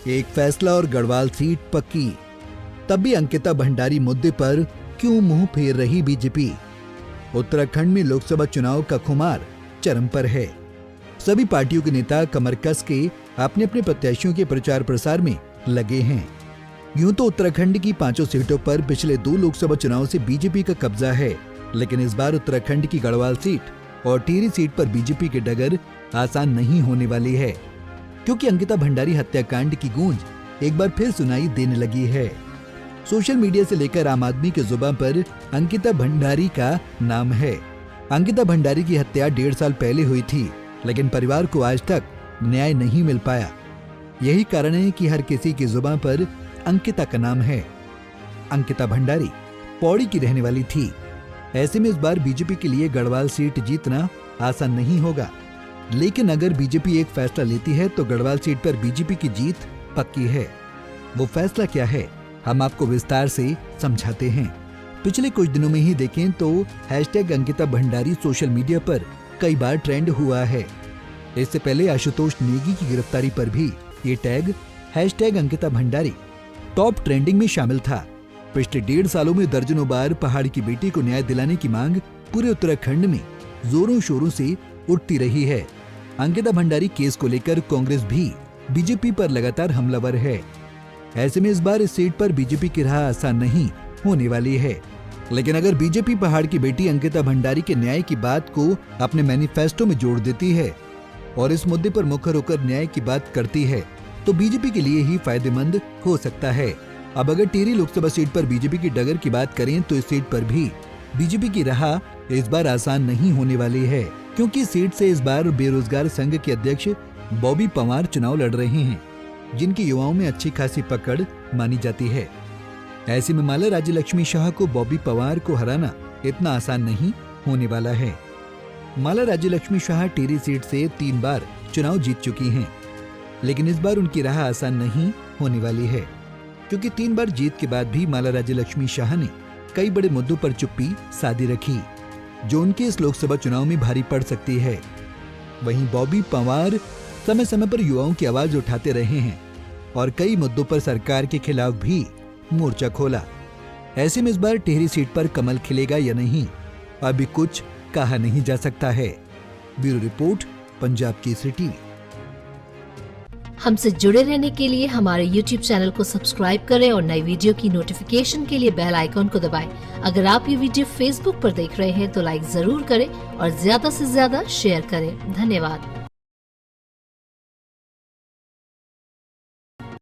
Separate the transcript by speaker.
Speaker 1: एक फैसला और गढ़वाल सीट पक्की। तब भी अंकिता भंडारी मुद्दे पर क्यों मुंह फेर रही बीजेपी? उत्तराखंड में लोकसभा चुनाव का खुमार चरम पर है। सभी पार्टियों के नेता कमर कस के अपने अपने प्रत्याशियों के प्रचार प्रसार में लगे हैं। यूं तो उत्तराखंड की 5 सीटों पर पिछले 2 लोकसभा चुनाव से बीजेपी का कब्जा है, लेकिन इस बार उत्तराखंड की गढ़वाल सीट और टिहरी सीट पर बीजेपी की डगर आसान नहीं होने वाली है, क्योंकि अंकिता भंडारी हत्याकांड की गूंज एक बार फिर सुनाई देने लगी है। सोशल मीडिया से लेकर आम आदमी के जुबान पर अंकिता भंडारी का नाम है। अंकिता भंडारी की हत्या 1.5 साल पहले हुई थी, लेकिन परिवार को आज तक न्याय नहीं मिल पाया। यही कारण है कि हर किसी की जुबान पर अंकिता का नाम है। अंकिता भंडारी पौड़ी की रहने वाली थी। ऐसे में इस बार बीजेपी के लिए गढ़वाल सीट जीतना आसान नहीं होगा, लेकिन अगर बीजेपी एक फैसला लेती है तो गढ़वाल सीट पर बीजेपी की जीत पक्की है। वो फैसला क्या है, हम आपको विस्तार से समझाते हैं। पिछले कुछ दिनों में ही देखें तो #अंकिता भंडारी सोशल मीडिया पर कई बार ट्रेंड हुआ है। इससे पहले आशुतोष नेगी की गिरफ्तारी पर भी ये tag #Ankita Bhandari top trending में शामिल था। पिछले 1.5 सालों में दर्जनों बार पहाड़ की बेटी को न्याय दिलाने की मांग पूरे उत्तराखंड में जोरों शोरों से उठती रही है। अंकिता भंडारी केस को लेकर कांग्रेस भी बीजेपी पर लगातार हमलावर है। ऐसे में इस बार इस सीट पर बीजेपी की राह आसान नहीं होने वाली है, लेकिन अगर बीजेपी पहाड़ की बेटी अंकिता भंडारी के न्याय की बात को अपने मैनिफेस्टो में जोड़ देती है और इस मुद्दे पर मुखर होकर न्याय की बात करती है तो बीजेपी के लिए ही फायदेमंद हो सकता है। अब अगर टिहरी लोकसभा सीट पर बीजेपी की डगर की बात करें तो इस सीट पर भी बीजेपी की राह इस बार आसान नहीं होने वाली है, क्योंकि इस सीट से इस बार बेरोजगार संघ के अध्यक्ष बॉबी पंवार चुनाव लड़ रहे हैं, जिनकी युवाओं में अच्छी खासी पकड़ मानी जाती है। ऐसे में माला राज्य लक्ष्मी शाह को बॉबी पंवार को हराना इतना आसान नहीं होने वाला है। माला राज्य लक्ष्मी शाह टिहरी सीट से 3 बार चुनाव जीत चुकी हैं, लेकिन इस बार उनकी राह आसान नहीं होने वाली है, क्योंकि 3 बार जीत के बाद भी माला राज्य लक्ष्मी शाह ने कई बड़े मुद्दों पर चुप्पी साधी रखी, जो उनके इस लोकसभा चुनाव में भारी पड़ सकती है। वहीं बॉबी पंवार समय समय पर युवाओं की आवाज उठाते रहे हैं और कई मुद्दों पर सरकार के खिलाफ भी मोर्चा खोला। ऐसे में इस बार टिहरी सीट पर कमल खिलेगा या नहीं, अभी कुछ कहा नहीं जा सकता है। Bureau report, Punjab Kesari TV.
Speaker 2: हमसे जुड़े रहने के लिए हमारे YouTube चैनल को सब्सक्राइब करें और नई वीडियो की नोटिफिकेशन के लिए बेल आइकॉन को दबाएं। अगर आप ये वीडियो Facebook पर देख रहे हैं तो लाइक जरूर करें और ज्यादा से ज्यादा शेयर करें। धन्यवाद।